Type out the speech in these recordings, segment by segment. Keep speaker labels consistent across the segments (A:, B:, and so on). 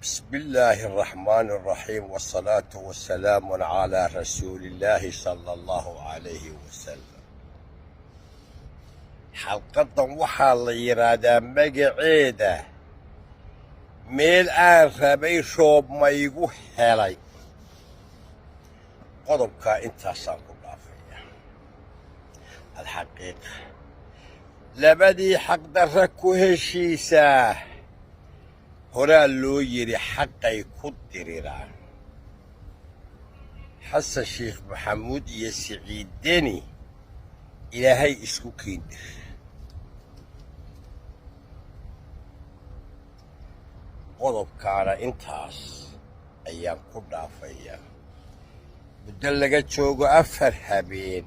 A: بسم الله الرحمن الرحيم والصلاة والسلام على رسول الله صلى الله عليه وسلم. حلقة وحال يرادا مقعيدة ميل ربي شوب ما يقو هلاي قضبك انت سانكو دافية الحقيقة لبدي حق دركو هشيساه horaa loo yiri xaqay ku diriraan xasan sheekh maxamuud iyo siciid deni ilaahay isku keendir qodobkaana intaas ayaan ku dhaafayaa muddo laga joogo 4 habeen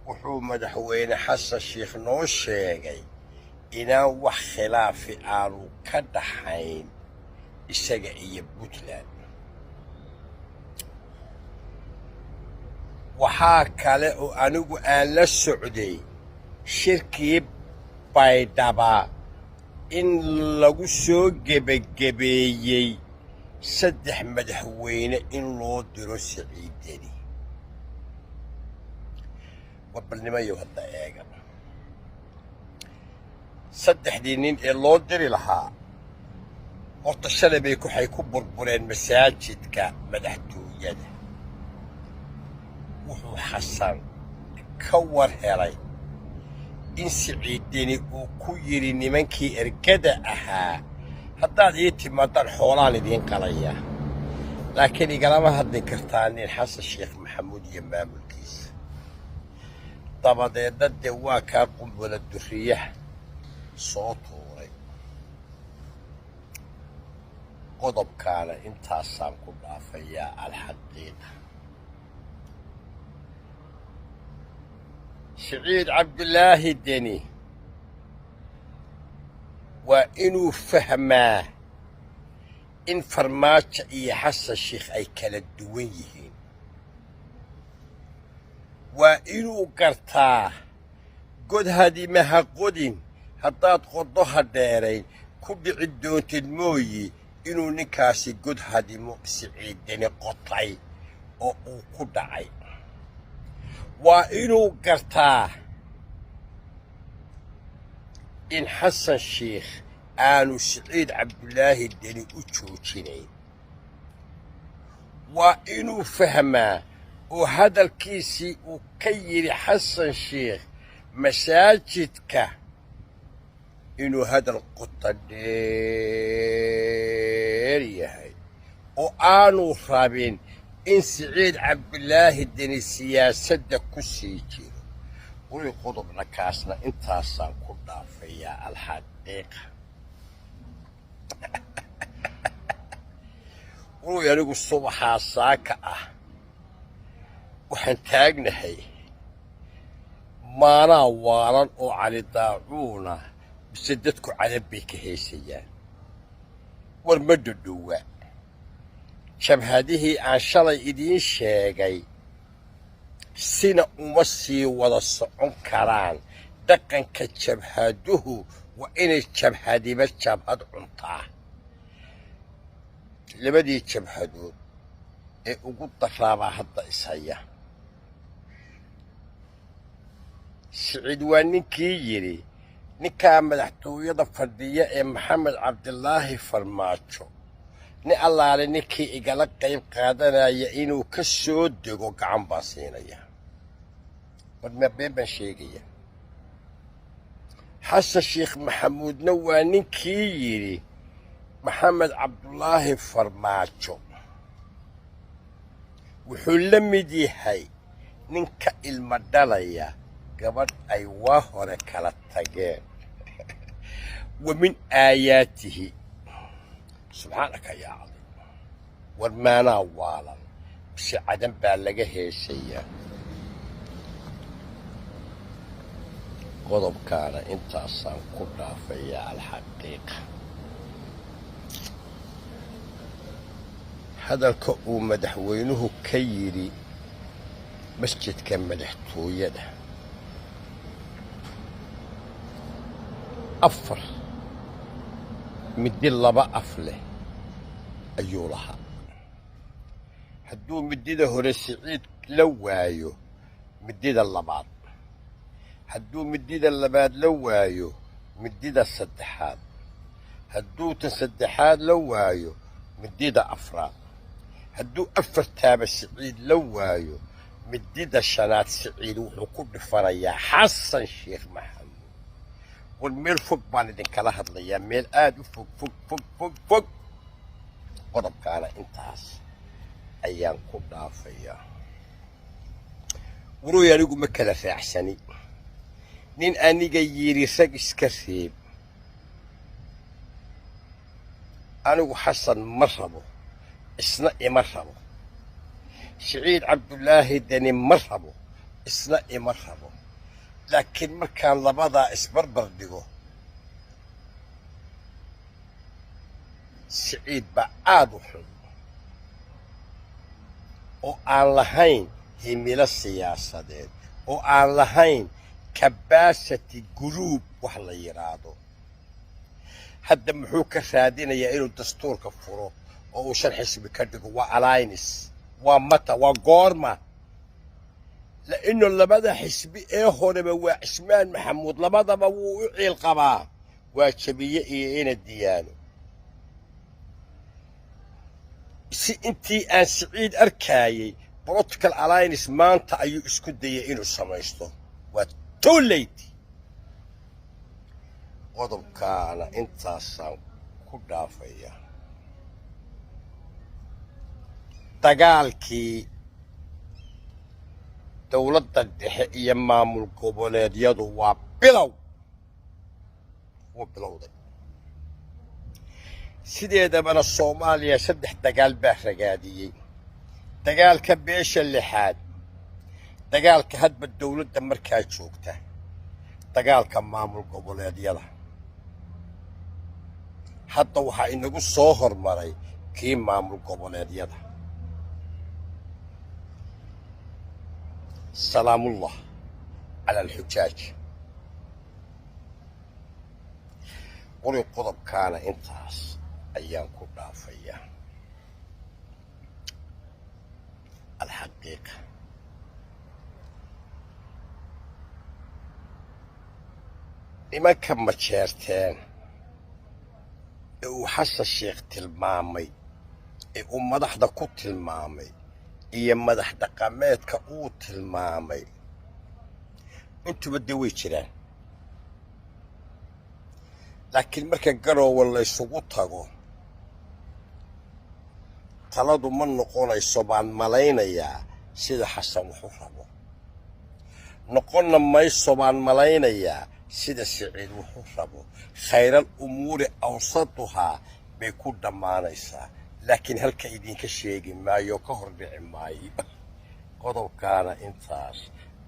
A: wuxuu madaxweyne xasan sheekh noo sheegay inaan wax khilaafi aanu ka dhaxayn isaga iyo Puntland. waxaa kale oo anigu aan la socday shirkii baydhaba in lagu soo gebagabeeyey 3 madaxweyne in loo diro Siciid Deni. wabalnimayo hadda eega 3 nin ee loo diri lahaa horta shalay bay waxay ku burbureen masaajidka madaxtooyada. wuxuu xasan ka war helay in Siciid Deni uu ku yiri nimankii ergada ahaa haddaad ii timaadaan xoolaan idiin qalaya laakiin igalama hadli kartaan nin xasan sheekh maxamuud iyo maamulkiisa. dabadeedna dee waa kaa qulwada duriyaha soo tuuray. qodobkaana intaasaan ku dhaafayaa alxaqiiqa. siciid cabdilaahi deni waa inuu fahmaa in farmaajo iyo xasan sheekh ay kala duwan yihiin. waa inuu gartaa god hadimaha qodin haddaad qodo ha dheerayn ku dhici doontid mooyi inuu ninkaasi god hadimo Siciid Deni qotay oo uu ku dhacay. waa inuu gartaa in xasan sheekh aanu siciid cabdilaahi deni u joojinayn. waa inuu fahmaa oo hadalkiisii uu ka yiri xasan sheekh masaajidka inuu hadal qoto dheer yahay oo aanu rabin in siciid cabdilaahi deni siyaasadda ku sii jiro. weli qodobna kaasna intaasaan ku dhaafayaa alxaqiiqa. weli anigu subaxaa saaka ah waxaan taagnahay maanaa waalan oo cali daacuuna bise dadku cadab bay ka heysayaan. war ma dhadhowa jabhadihii aan shalay idiin sheegay sina uma sii wada socon karaan. dhaqanka jabhaduhu waa inay jabhadiba jabhad cuntaa. labadii jabhadood ee ugu daraabaa hadda ishaya. siciid waa ninkii yidhi ninkaa madaxtooyada fadhiya ee maxamed cabdilaahi farmaajo nin allaale ninkii igala qayb qaadanaya inuu ka soo dego gacan baan siinaya. war ma been baan sheegaya. xasan sheekh maxamuudna waa ninkii yidhi maxamed cabdulaahi farmaajo wuxuu la mid yahay ninka ilma dhalaya gabadh ay waa hore kala tageen. wa min aayaatihi subxaanaka yaa cadiim. war maanaa waalan bise cadan baa laga heesayaa. qodobkaana intaasaan ku dhaafayaa alxaqiiqa. hadalka uu madaxweynuhu ka yidhi masjidka madaxtooyada 4 midi 2 af leh ayuu lahaa. hadduu midida hore siciid la waayo midida labaad, hadduu midida labaad la waayo midida saddexaad, hadduu tan saddexaad la waayo midida afraad, hadduu afartaaba siciid la waayo midida shanaad siciid wuxuu ku dhifanayaa xasan sheekh maxamuud. war meel fog baan idinkala hadlayaa, meel aad u fog fog fog fog fog. qodobkaana intaas ayaan ku dhaafayaa. waruy anigu ma kala raacsani nin aniga yidhi rag iska reeb. anigu xasan ma rabo, isna ima rabo. siciid cabdulaahi deni ma rabo, isna ima rabo. laakiin markaan labadaa isbarbar dhigo siciid baa aad u xun oo aan lahayn himilo siyaasadeed, oo aan lahayn capacity group wax la yidhaahdo. hadda muxuu ka raadinayaa inuu dastuurka furo oo uu shan xisbi ka dhigo? waa alliance, waa mata, waa goorma? la'inno labada xisbi ee horeba waa cismaan maxamuud, labadaba wuu u ciil qabaa, waa jabiye iyo ina diyaano. si intii aan siciid arkaayay political alliance maanta ayuu isku dayay inuu samaysto. waa too late. qodobkaana intaasaan ku dhaafaya. dagaalkii dowladda dhexe iyo maamul goboleedyadu waa bilow, wuu bilowday. sideedabana soomaaliya 3 dagaal baa ragaadiyey. dagaalka beesha lixaad, dagaalka hadba dowladda markaa joogta, dagaalka maamul goboleedyada. hadda waxaa inagu soo hormaray kii maamul goboleedyada. salaamullah cala alxujaaj. qori qodobkaana intaas ayaan ku dhaafayaa. alxaqiiqa nimanka ma jeerteen ee uu xasan sheekh tilmaamay, ee uu madaxda ku tilmaamay, iyo madax dhaqameedka uu tilmaamay, intuba dee way jiraan. laakiin marka garoowe laysugu tago taladu ma noqonayso baan malaynayaa sida xasan wuxuu rabo, noqonna mayso baan malaynayaa sida siciid wuxuu rabo. khayral umuuri awsaduhaa bay ku dhammaanaysaa, laakiin halka idinka sheegi maayo, ka hor dhici maayo. qodobkaana intaas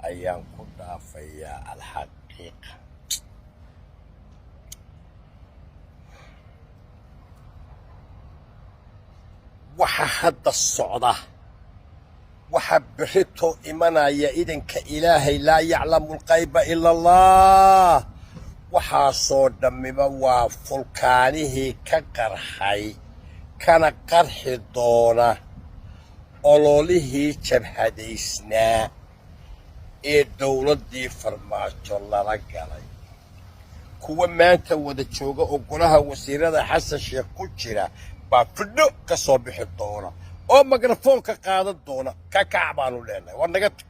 A: ayaan ku dhaafayaa. alxaqiiqa waxa hadda socda, waxa berito imanaya idanka ilaahay, laa yaclamu alqayba ila allah. waxaasoo dhammiba waa fulkaanihii ka qarxay kana qarxi doona ololihii jabhadaysnaa ee dowladdii farmaajo lala galay. kuwa maanta wada jooga oo golaha wasiirada xasan sheekh ku jira baa fidho ka soo bixi doona oo mikrafoonka qaadan doona. ka kac baanu leenahay, war naga tag.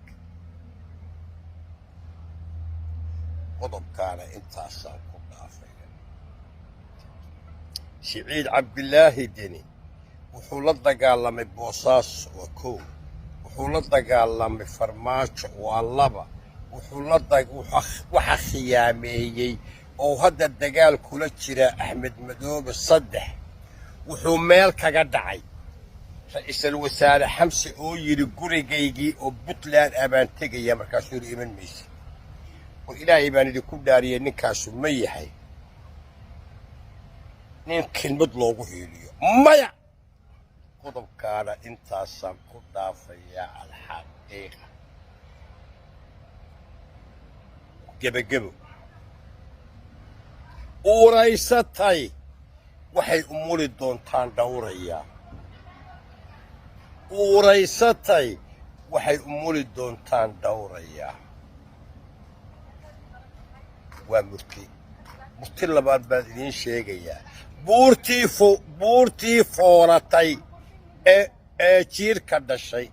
A: qodobkaana intaasaan ku dhaafaya. siciid cabdilaahi deni wuxuu la dagaalamay boosaaso, waa 1. wuxuu la dagaalamay farmaajo, waa 2. waxa khiyaameeyey oo hadda dagaal kula jira axmed madoobe 3. wuxuu meel kaga dhacay ra'iisul wasaare xamse oo yidhi gurigaygii oo puntland abaan tegaya, markaasuu yidhi iman maysa. war ilaahay baan idinku dhaariyey, ninkaasu ma yahay nin kelmad loogu hiiliyo? maya. qodobkaana intaasaan ku dhaafayaa. alxaqiiqa gebagebo uuraysatay waxay umuli doontaan dhowrayaa. uuraysatay waxay umuli doontaan dhowraya. waa murti labaad baan idiin sheegayaa. buurtii fooratay ee jiirka dhashay.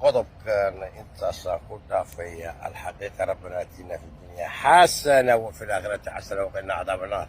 A: qodobkaana intaasaan ku dhaafaya. alxaqiiqa rabbana aatina fi dunya xasana wa fi laakhirati xasana waqina cadaab annaar.